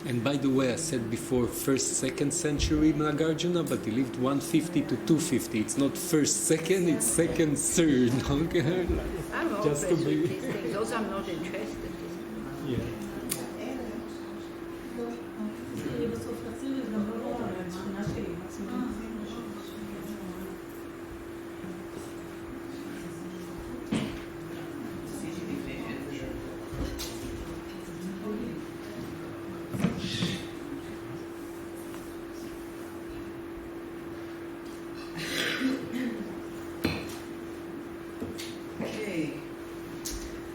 And by the way, I said before 1st, 2nd century Nagarjuna, but he lived 150 to 250. It's not 1st, 2nd, it's 2nd, 3rd. Okay? I'm always with these things. Also, I'm not interested. Yeah. Okay.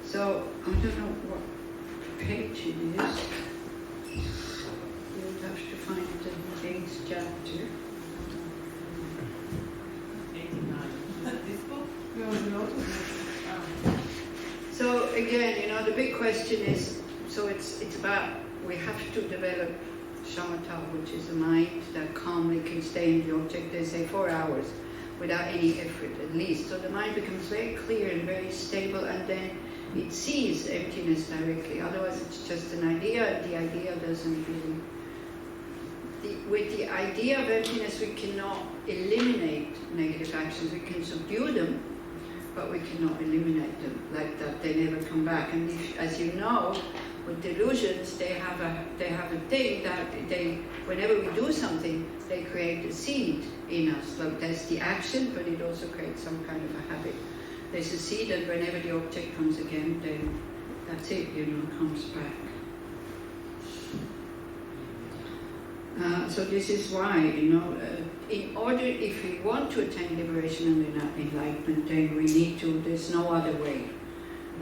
So, I don't know what page it is. You would have to find the next chapter. 89. This book? So again, you know, the big question is, so it's about, we have to develop shamatha, which is a mind that calmly can stay in the object, they say 4 hours, without any effort at least. So the mind becomes very clear and very stable, and then it sees emptiness directly. Otherwise it's just an idea, and the idea doesn't really... with the idea of emptiness we cannot eliminate negative actions. We can subdue them, but we cannot eliminate them like that. They never come back. And if, as you know, with delusions, they have a thing that they, whenever we do something, they create a seed in us. Like there's the action, but it also creates some kind of a habit. There's a seed, and whenever the object comes again, then that's it, you know, comes back. So this is why, you know, in order, if we want to attain liberation and enlightenment, then we need to, there's no other way.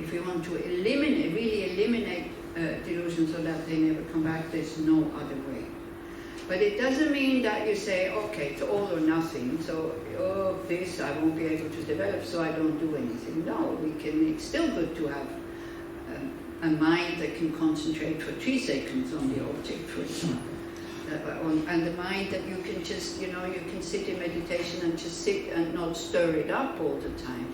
If we want to eliminate, really eliminate delusions so that they never come back, there's no other way. But it doesn't mean that you say, okay, it's all or nothing, so, oh, this I won't be able to develop, so I don't do anything. No, it's still good to have a mind that can concentrate for 3 seconds on the object, for example. And the mind that you can just, you know, you can sit in meditation and just sit and not stir it up all the time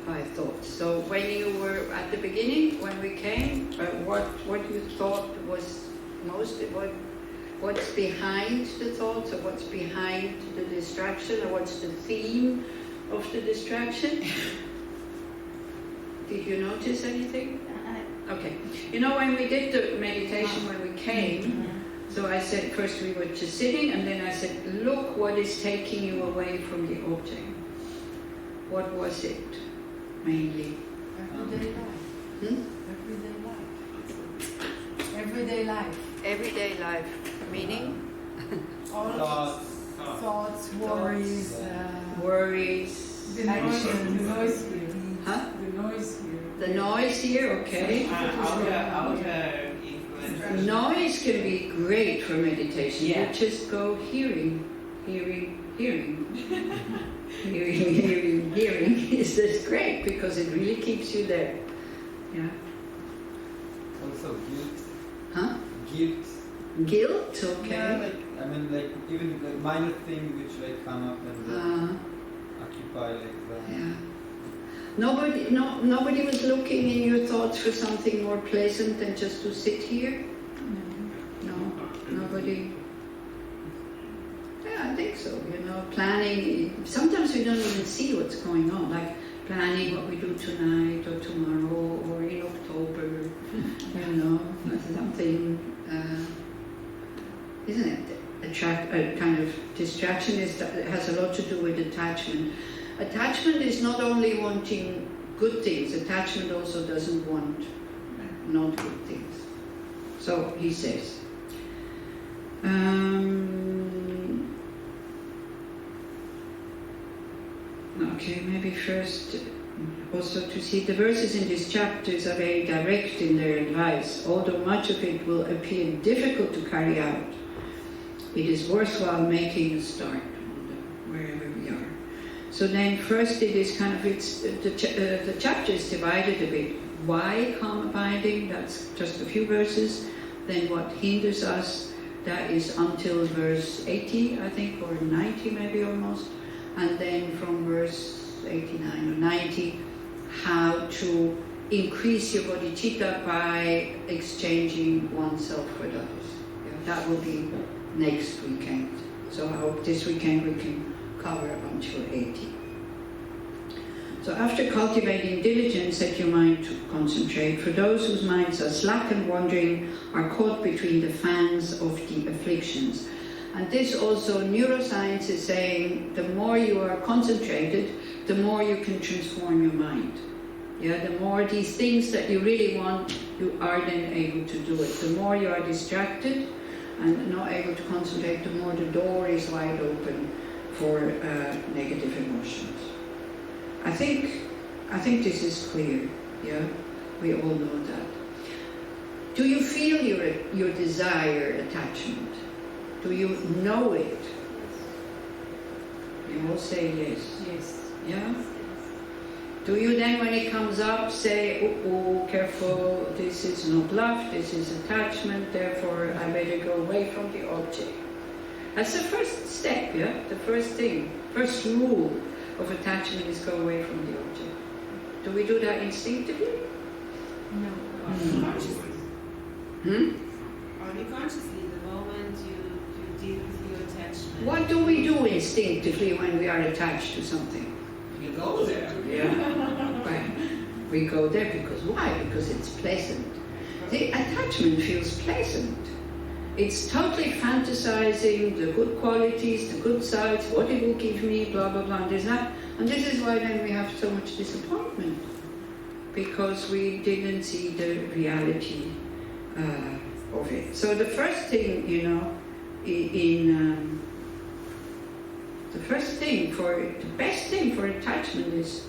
by thoughts. So when you were at the beginning, when we came, what you thought was most, what's behind the thoughts, or what's behind the distraction, or what's the theme of the distraction? Did you notice anything? Okay. You know, when we did the meditation, when we came, so I said, first we were just sitting, and then I said, look what is taking you away from the object. What was it, mainly? Everyday life. Everyday life. Everyday life. Meaning? All thoughts, worries. Worries. The noise here. Huh? The noise here. The noise here, okay. Outer influence. Noise can be great for meditation. Yeah. You just go hearing. Hearing is just great because it really keeps you there. Yeah. Also guilt. Huh? Guilt. Guilt, okay. Yeah, even the minor thing which come up and occupy Yeah. Nobody was looking in your thoughts for something more pleasant than just to sit here? No, nobody. Yeah, I think so, you know, planning. Sometimes we don't even see what's going on, like planning what we do tonight or tomorrow or in October, you know, something, isn't it? A kind of distraction has a lot to do with attachment. Attachment is not only wanting good things, attachment also doesn't want not good things. So he says, okay, maybe first also to see the verses in these chapters are very direct in their advice. Although much of it will appear difficult to carry out, it is worthwhile making a start wherever we are. So then first it is kind of, the chapter is divided a bit. Why calm abiding? That's just a few verses. Then what hinders us? That is until verse 80, I think, or 90 maybe almost. And then from verse 89 or 90, how to increase your bodhicitta by exchanging oneself with others. Yeah, that will be next weekend. So I hope this weekend we can cover until 80. So after cultivating diligence, set your mind to concentrate. For those whose minds are slack and wandering, are caught between the fangs of the afflictions. And this also, neuroscience is saying, the more you are concentrated, the more you can transform your mind. Yeah, the more these things that you really want, you are then able to do it. The more you are distracted and not able to concentrate, the more the door is wide open for negative emotions. I think this is clear, yeah? We all know that. Do you feel your desire attachment? Do you know it? You all say yes. Yes. Yeah? Do you then, when it comes up, say, oh, careful, this is not love, this is attachment, therefore I better go away from the object? That's the first step, yeah? The first thing, first rule of attachment is go away from the object. Do we do that instinctively? No. Mm. Consciously. Only consciously, the moment you deal with your attachment. What do we do instinctively when we are attached to something? You go there. Yeah. Right. We go there because why? Because it's pleasant. The attachment feels pleasant. It's totally fantasizing the good qualities, the good sides, what it will give me, blah, blah, blah. And this is why then we have so much disappointment. Because we didn't see the reality of it. So the first thing, you know, the best thing for attachment is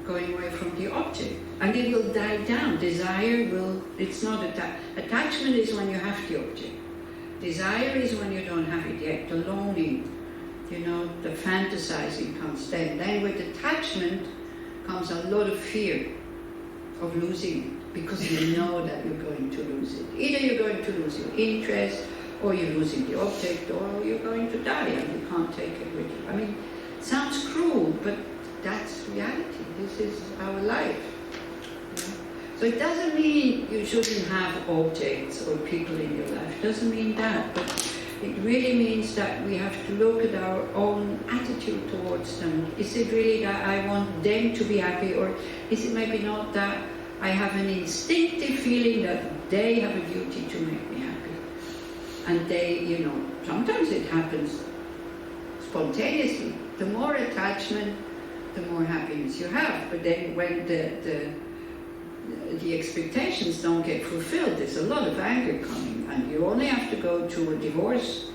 going away from the object. And it will die down. Desire will, it's not attachment is when you have the object. Desire is when you don't have it yet. The longing, you know, the fantasizing comes then. Then with attachment comes a lot of fear of losing it, because you know that you're going to lose it. Either you're going to lose your interest, or you're losing the object, or you're going to die and you can't take it with you. I mean, it sounds cruel, but that's reality. This is our life. Yeah? So it doesn't mean you shouldn't have objects or people in your life. It doesn't mean that, but it really means that we have to look at our own attitude towards them. Is it really that I want them to be happy, or is it maybe not that I have an instinctive feeling that they have a duty to make me happy? And they, you know, sometimes it happens spontaneously. The more attachment, the more happiness you have. But then when the expectations don't get fulfilled, there's a lot of anger coming, and you only have to go to a divorce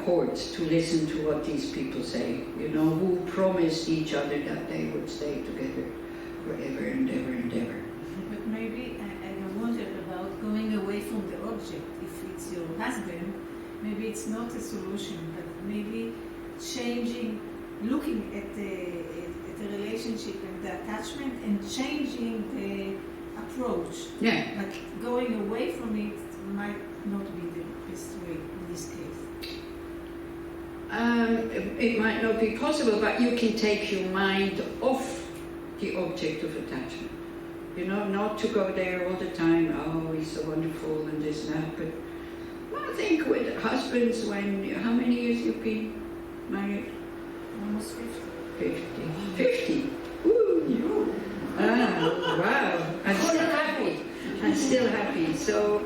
court to listen to what these people say, you know, who promised each other that they would stay together forever and ever and ever. But maybe I wondered about going away from the object. If it's your husband, maybe it's not a solution, but maybe changing, looking at the relationship and the attachment and changing the approach. Yeah. But going away from it might not be the best way in this case. It might not be possible, but you can take your mind off the object of attachment. You know, not to go there all the time, oh, he's so wonderful and this and that, but I think with husbands, how many years you've been married? Almost 50. 50. 50? Woo! Wow. I'm still happy. I'm still happy. So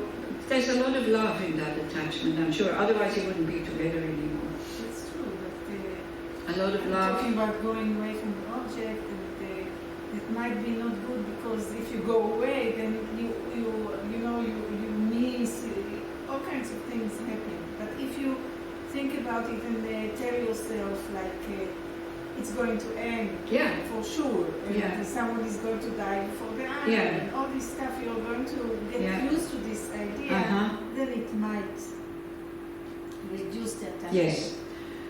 there's a lot of love in that attachment, I'm sure. Otherwise you wouldn't be together anymore. That's true, but A lot of love. talking about going away from the object, and it might be not good, because if you go away, then you miss all kinds of things happen. But if you think about it and tell yourself like it's going to end, Yeah. for sure, and Yeah. someone is going to die before the other, Yeah. and all this stuff, you're going to get Yeah. used to this idea, Uh-huh. then it might reduce the attachment. Yes.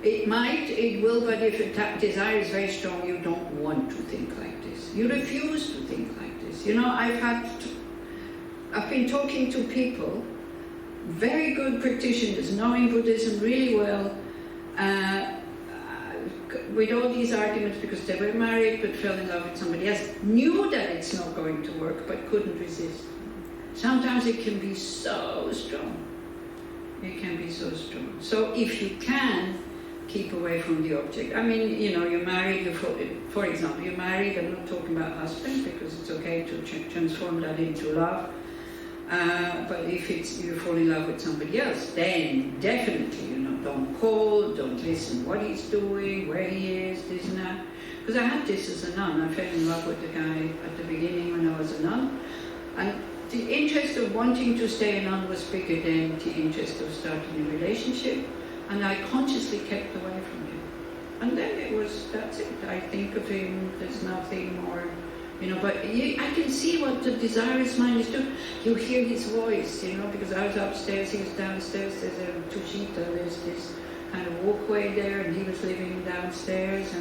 It will, but if desire is very strong, you don't want to think like this. You refuse to think like this. You know, I've been talking to people, very good practitioners, knowing Buddhism really well, with all these arguments because they were married but fell in love with somebody else, knew that it's not going to work but couldn't resist. Sometimes it can be so strong. It can be so strong. So if you can, keep away from the object. I mean, you're married, for example, you're married, I'm not talking about husband because it's okay to transform that into love. But if you fall in love with somebody else, then definitely, don't call, don't listen what he's doing, where he is, this and that. Because I had this as a nun. I fell in love with the guy at the beginning when I was a nun. And the interest of wanting to stay a nun was bigger than the interest of starting a relationship. And I consciously kept away from him. And then that's it. I think of him, there's nothing more, but I can see what the desirous mind is doing. You hear his voice, because I was upstairs, he was downstairs, there's a tushita, there's this kind of walkway there, and he was living downstairs,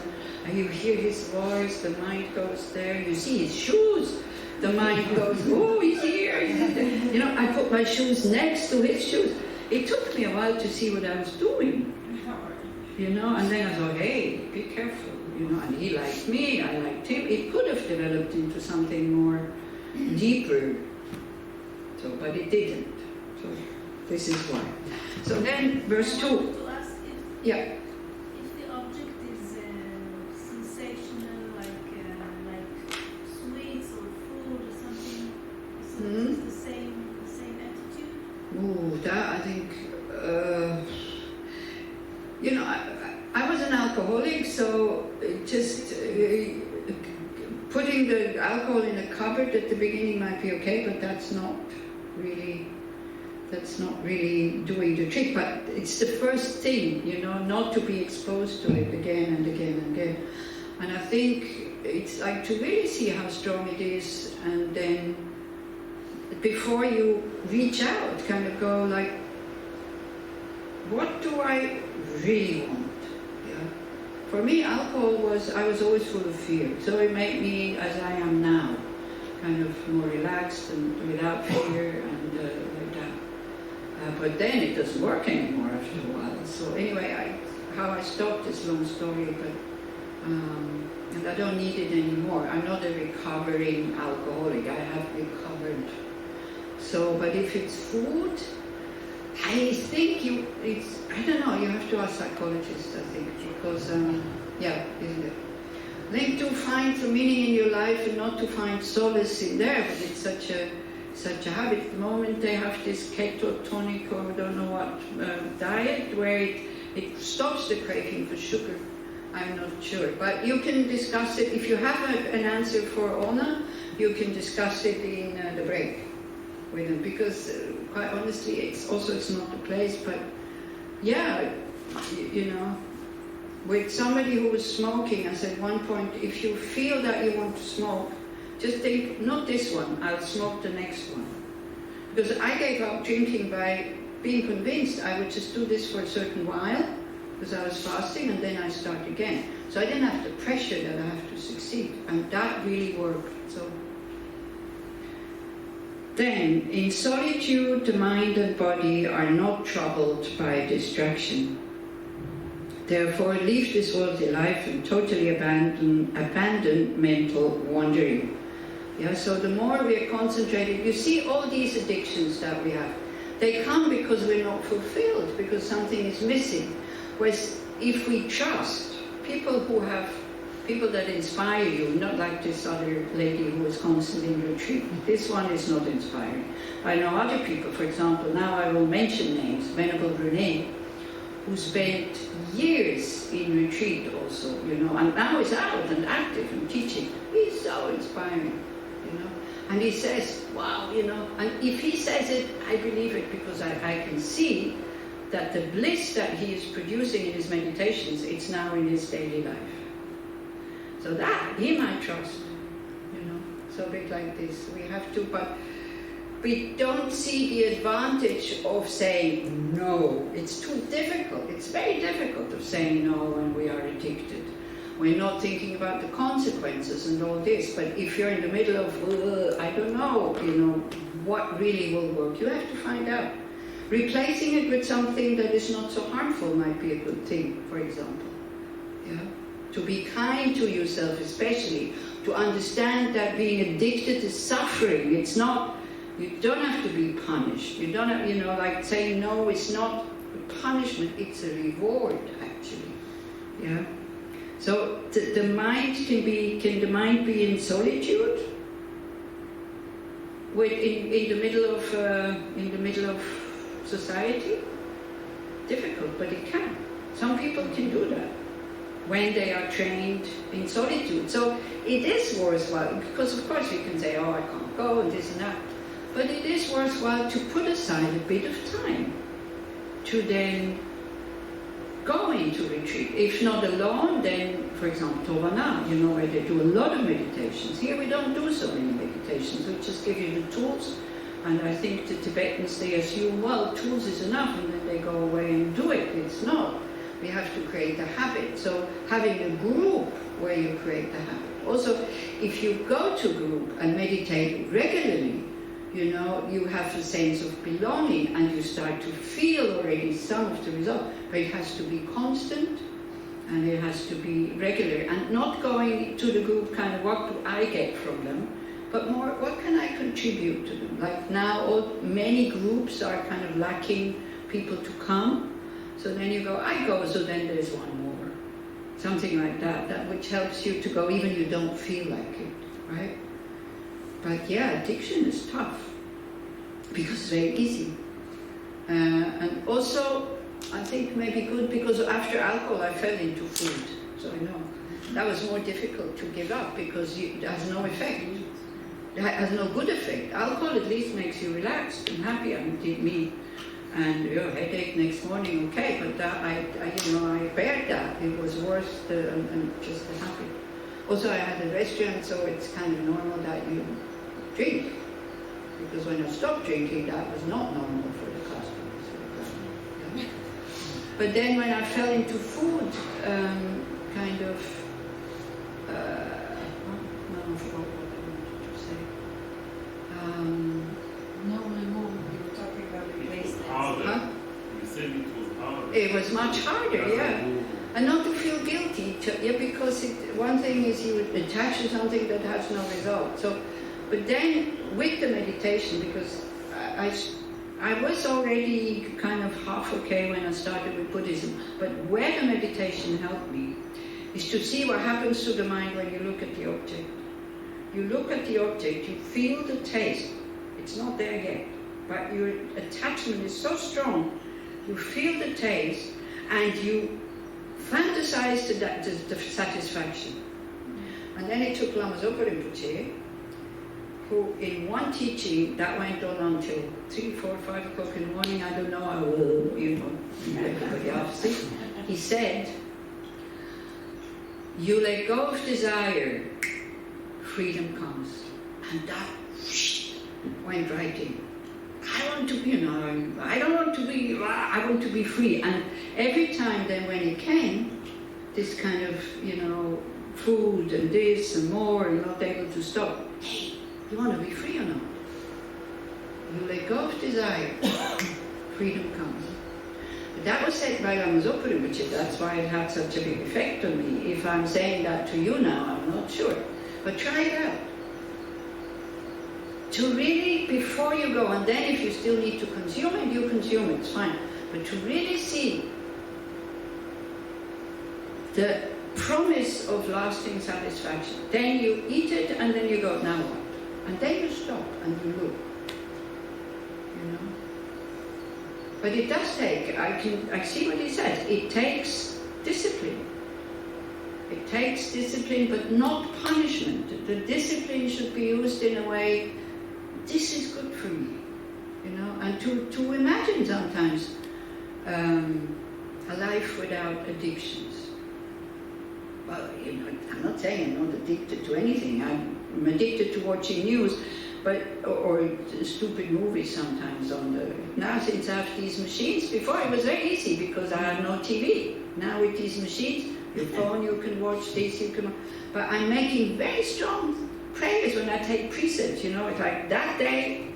and you hear his voice, the mind goes there, you see his shoes, the mind goes, oh, he's here, I put my shoes next to his shoes. It took me a while to see what I was doing, and then I thought, hey, be careful, and he liked me, I liked him. It could have developed into something more deeper, but it didn't. So this is why. So then, verse 2. To ask Yeah. if the object is sensational, like sweets or food or something, so it's the same attitude. Oh, that I think, I was an alcoholic, so just putting the alcohol in a cupboard at the beginning might be okay, but that's not really doing the trick. But it's the first thing, not to be exposed to it again and again and again. And I think it's like to really see how strong it is, and then before you reach out, kind of go like, what do I really want? For me, alcohol I was always full of fear, so it made me, as I am now, kind of more relaxed and without fear and like that. But then it doesn't work anymore after a while. So anyway, how I stopped is a long story, but and I don't need it anymore. I'm not a recovering alcoholic. I have recovered. So, but if it's food, I think I don't know, you have to ask psychologists, I think, because, isn't it? I think to find some meaning in your life and not to find solace in there, but it's such a habit. At the moment they have this ketotonic or I don't know what diet where it stops the craving for sugar. I'm not sure, but you can discuss it. If you have an answer for Ona, you can discuss it in the break with them, because quite honestly, it's not the place, but yeah, with somebody who was smoking, I said at one point, if you feel that you want to smoke, just think, not this one, I'll smoke the next one. Because I gave up drinking by being convinced I would just do this for a certain while, because I was fasting, and then I start again. So I didn't have the pressure that I have to succeed, and that really worked. So then, in solitude, the mind and body are not troubled by distraction. Therefore, leave this worldly life and totally abandon mental wandering. Yeah, so the more we are concentrated, you see all these addictions that we have, they come because we're not fulfilled, because something is missing. Whereas if we trust people that inspire you, not like this other lady who was constantly in retreat. This one is not inspiring. I know other people, for example, now I will mention names, Venerable Brene, who spent years in retreat also, and now is out and active and teaching. He's so inspiring, And he says, wow, and if he says it, I believe it, because I can see that the bliss that he is producing in his meditations, it's now in his daily life. So that, him I trust, so a bit like this. We have to, but we don't see the advantage of saying no. It's too difficult. It's very difficult of saying no when we are addicted. We're not thinking about the consequences and all this, but if you're in the middle of, I don't know, what really will work, you have to find out. Replacing it with something that is not so harmful might be a good thing, for example. Yeah? To be kind to yourself, especially. To understand that being addicted is suffering. It's not, you don't have to be punished. You don't have, like saying no is not a punishment, it's a reward, actually. Yeah? So the mind can the mind be in solitude? In the middle of society? Difficult, but it can. Some people can do that when they are trained in solitude. So it is worthwhile, because of course you can say, oh, I can't go, and this and that. But it is worthwhile to put aside a bit of time to then go into retreat. If not alone, then, for example, Tovana, where they do a lot of meditations. Here we don't do so many meditations, we just give you the tools. And I think the Tibetans, they assume, well, tools is enough, and then they go away and do it. It's not. We have to create a habit. So having a group where you create the habit. Also, if you go to a group and meditate regularly, you have a sense of belonging, and you start to feel already some of the result. But it has to be constant, and it has to be regular, and not going to the group kind of what do I get from them, but more what can I contribute to them. Like now, many groups are kind of lacking people to come. So then you go, I go, so then there's one more. Something like that which helps you to go, even you don't feel like it, right? But yeah, addiction is tough, because it's very easy. And also, I think maybe good, because after alcohol I fell into food. So I know, that was more difficult to give up, because it has no effect. It has no good effect. Alcohol at least makes you relaxed and happy, and did me. And headache next morning, okay, but that I bared that. It was worse and just the happy. Also, I had a restaurant, so it's kind of normal that you drink. Because when I stopped drinking, that was not normal for the customers. Yeah. But then when I fell into food, kind of, I forgot what I wanted to say. No, you were talking about the place. Huh? You said it was harder. It was much harder, yeah. And not to feel guilty, because one thing is you attach to something that has no result. So, but then with the meditation, because I was already kind of half okay when I started with Buddhism, but where the meditation helped me is to see what happens to the mind when you look at the object. You look at the object, you feel the taste. It's not there yet, but your attachment is so strong, you feel the taste, and you fantasize the satisfaction. And then it took Lama Zopa Rinpoche, who in one teaching, that went on until 3, 4, 5 o'clock in the morning, I don't know, I will, everybody else see. He said, you let go of desire, freedom comes. And that went right in. I want to be, I don't want to be, I want to be free. And every time then when it came, this kind of, food and this and more, and not able to stop. Hey, you want to be free or not? You let go of desire, freedom comes. But that was said by Lama Zopa Rinpoche, that's why it had such a big effect on me. If I'm saying that to you now, I'm not sure. But try it out. To really, before you go, and then if you still need to consume it, you consume it, it's fine. But to really see the promise of lasting satisfaction, then you eat it and then you go, now what? And then you stop and you look. But it does take, I see what he says, it takes discipline. It takes discipline, but not punishment. The discipline should be used in a way, this is good for me, and to imagine sometimes a life without addictions. Well, I'm not saying I'm not addicted to anything. I'm addicted to watching news, or stupid movies sometimes now since I have these machines. Before it was very easy because I had no TV. Now with these machines, your phone, you can watch this, but I'm making very strong prayers when I take precepts, it's like that day,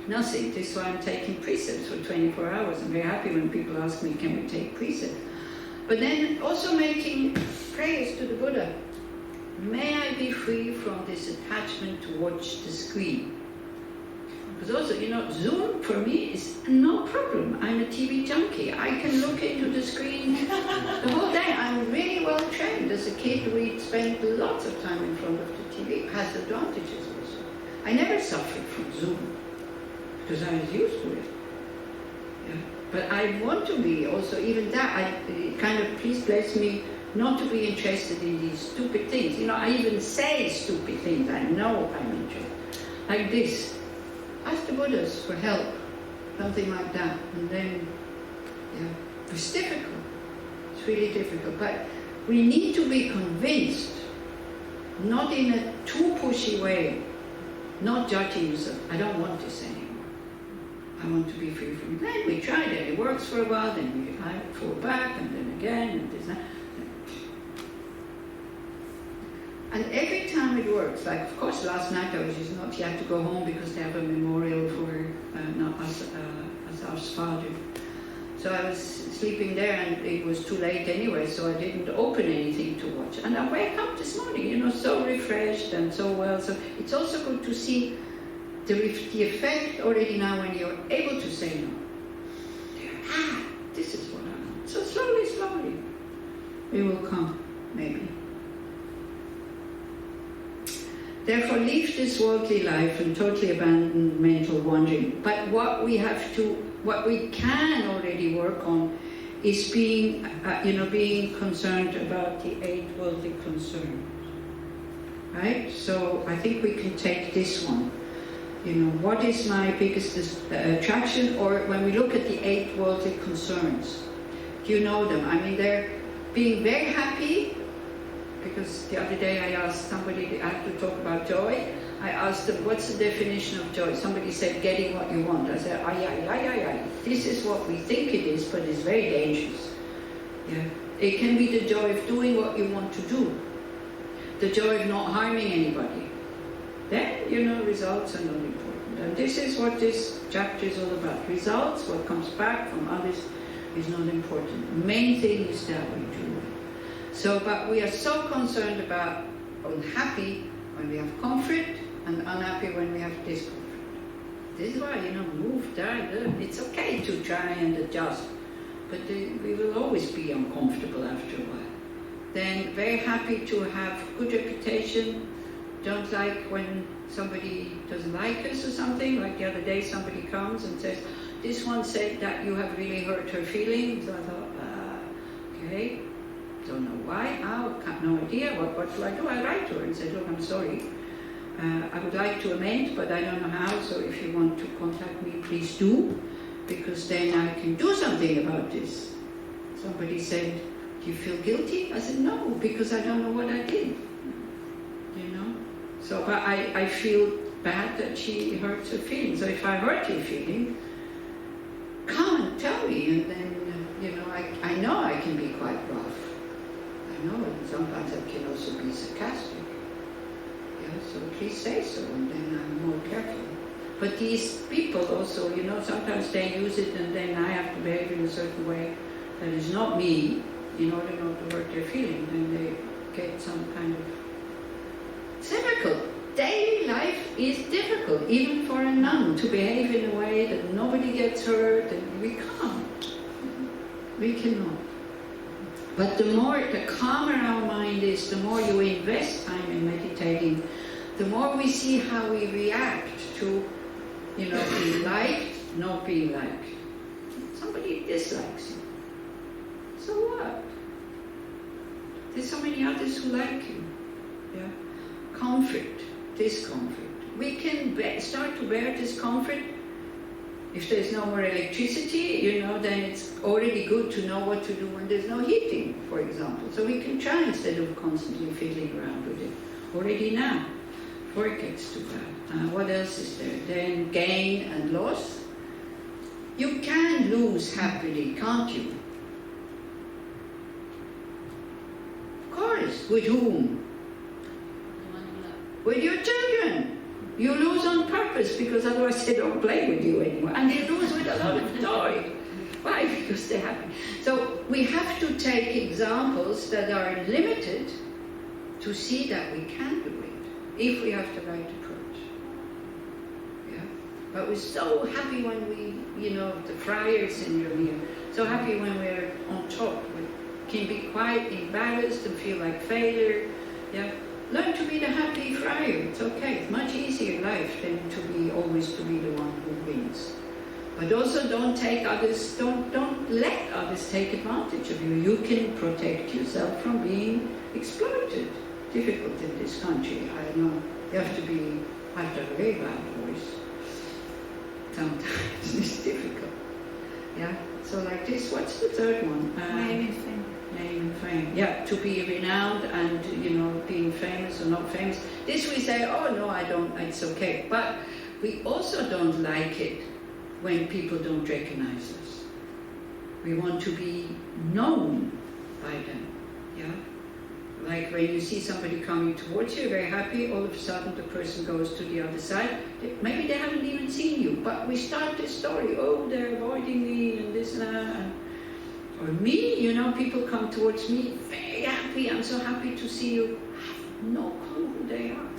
nothing. This is why I'm taking precepts for 24 hours. I'm very happy when people ask me, can we take precepts? But then also making prayers to the Buddha. May I be free from this attachment to watch the screen. Because also, Zoom for me is no problem. I'm a TV junkie. I can look into the screen the whole day. I'm really well trained. As a kid, we spent lots of time in front of the TV. It has advantages also. I never suffered from Zoom because I was used to it. Yeah. But I want to be also, even that, please bless me not to be interested in these stupid things. I even say stupid things. I know I'm interested. Like this. Ask the Buddhas for help, something like that. And then, it's difficult. It's really difficult. But we need to be convinced, not in a too pushy way, not judging yourself. I don't want this anymore. I want to be free from it. Then we tried it. It works for a while, then I fall back, and then again, and this and that. And every time it works, like of course last night I was just not, she had to go home because they have a memorial for Asaf's father. So I was sleeping there and it was too late anyway, so I didn't open anything to watch. And I wake up this morning, so refreshed and so well. So it's also good to see the effect already now when you're able to say no. This is what I want. So slowly, it will come, maybe. Therefore, leave this worldly life and totally abandon mental wandering. But what we can already work on is being concerned about the 8 worldly concerns. Right? So I think we can take this one. What is my biggest attraction? Or when we look at the 8 worldly concerns, do you know them? I mean, they're being very happy. Because the other day I asked somebody, I have to talk about joy. I asked them, what's the definition of joy? Somebody said, getting what you want. I said, ay. This is what we think it is, but it's very dangerous. Yeah. It can be the joy of doing what you want to do. The joy of not harming anybody. Then, results are not important. And this is what this chapter is all about. Results, what comes back from others, is not important. The main thing is that we do. So, but we are so concerned about unhappy when we have comfort and unhappy when we have discomfort. This is why, move there. It's okay to try and adjust, but we will always be uncomfortable after a while. Then very happy to have good reputation. Don't like when somebody doesn't like us or something. Like the other day somebody comes and says, this one said that you have really hurt her feelings. So I thought, okay. Don't know why, how, no idea, what do? I write to her and say, look, I'm sorry. I would like to amend, but I don't know how, so if you want to contact me, please do, because then I can do something about this. Somebody said, do you feel guilty? I said, no, because I don't know what I did. So but I feel bad that she hurts her feelings. So if I hurt your feeling, come and tell me, and then, I know I can be quite rough. I know, and sometimes I can also be sarcastic. Yeah, so please say so, and then I'm more careful. But these people also, sometimes they use it, and then I have to behave in a certain way that is not me, in order not to hurt their feelings, and they get some kind of... It's difficult. Daily life is difficult, even for a nun, to behave in a way that nobody gets hurt, and we can't. We cannot. But the calmer our mind is, the more you invest time in meditating, the more we see how we react to, being liked, not being liked. Somebody dislikes you. So what? There's so many others who like you. Yeah? Comfort, discomfort. We can start to bear discomfort. If there's no more electricity, then it's already good to know what to do when there's no heating, for example. So we can try instead of constantly fiddling around with it. Already now, before it gets too bad. What else is there? Then gain and loss. You can lose happily, can't you? Of course. With whom? With your children. You lose on purpose because otherwise they don't play with you anymore. And they lose with a lot of joy. Why? Because they're happy. So we have to take examples that are limited to see that we can do it, if we have the right approach. Yeah? But we're so happy when we, the friar syndrome here, so happy when we're on top. We can be quite embarrassed and feel like failure. Yeah? Learn to be the happy friar. It's okay. It's much easier life than always to be the one who wins. But also don't let others take advantage of you. You can protect yourself from being exploited. Difficult in this country, I know. You have to have a very bad voice. Sometimes it's difficult. Yeah? So like this, what's the third one? Name and fame. Name and fame. Yeah, to be renowned and, being famous or not famous. This we say, oh no, I don't, it's okay. But we also don't like it when people don't recognize us. We want to be known by them. Yeah? Like when you see somebody coming towards you, very happy, all of a sudden the person goes to the other side. Maybe they haven't even seen you, but we start this story, oh, they're avoiding me and this and that. Or me, people come towards me, very happy, I'm so happy to see you. I have no clue who they are.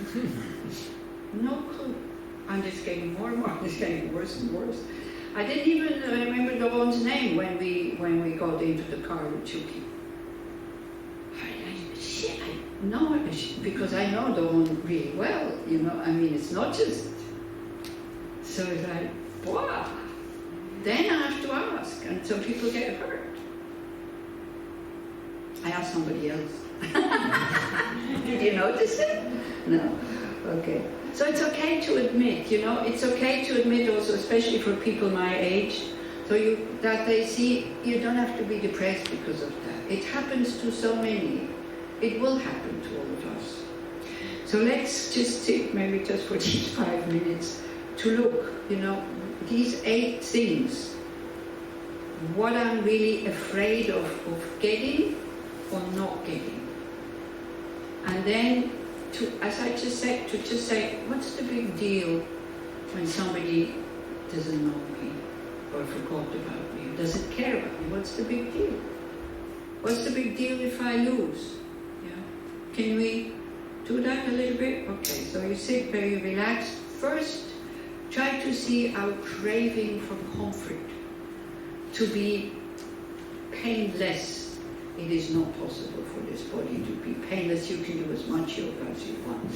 No clue. I'm just getting more and more, it's getting worse and worse. I didn't even remember the one's name when we got into the car with Chuki. I know it, because I know the one really well, it's not just. So it's like, wow. Then I have to ask, and some people get hurt. I asked somebody else. Did you notice it? No. Okay. So it's okay to admit, it's okay to admit also, especially for people my age, that they see you don't have to be depressed because of that. It happens to so many. It will happen to all of us. So let's just sit maybe just for these 5 minutes to look, these 8 things, what I'm really afraid of getting or not getting. And then, as I just said, to just say, what's the big deal when somebody doesn't know me or forgot about me, doesn't care about me? What's the big deal? What's the big deal if I lose? Yeah? Can we do that a little bit? Okay, so you sit very relaxed. First, try to see our craving for comfort, to be painless. It is not possible for this body to be painless. You can do as much yoga as you want.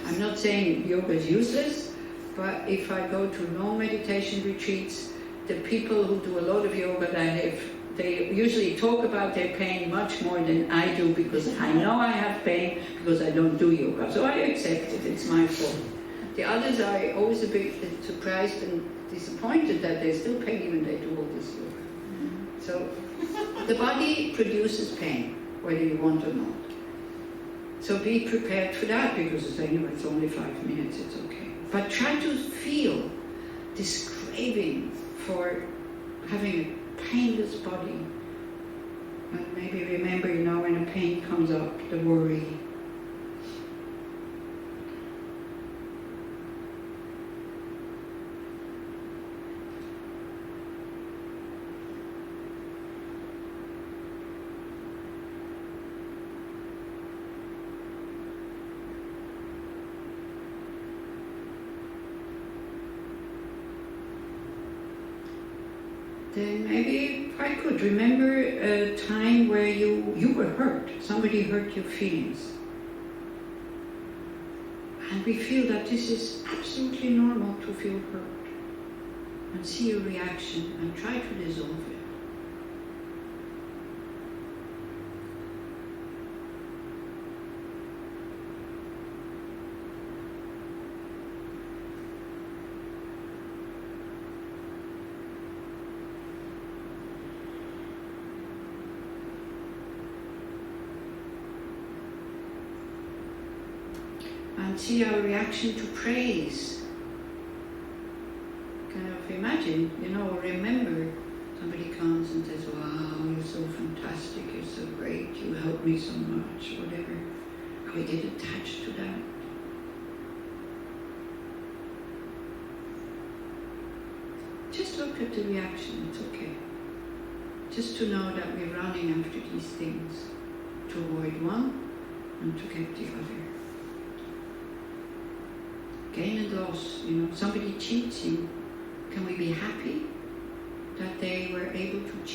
I'm not saying yoga is useless, but if I go to long meditation retreats, the people who do a lot of yoga, they usually talk about their pain much more than I do, because I know I have pain because I don't do yoga. So I accept it, it's my fault. The others are always a bit surprised and disappointed that they're still pain when they do all this yoga. So the body produces pain, whether you want or not. So be prepared for that, because it's only 5 minutes, it's okay. But try to feel this craving for having a painless body. And maybe remember, when a pain comes up, the worry. Then maybe, if I could, remember a time where you were hurt, somebody hurt your feelings. And we feel that this is absolutely normal to feel hurt. And see your reaction and try to dissolve it. And see our reaction to praise. Kind of imagine, or remember, somebody comes and says, wow, you're so fantastic, you're so great, you helped me so much, whatever. We get attached to that. Just look at the reaction, it's okay. Just to know that we're running after these things, to avoid one and to get the other. Gain and loss, somebody cheats you. Can we be happy that they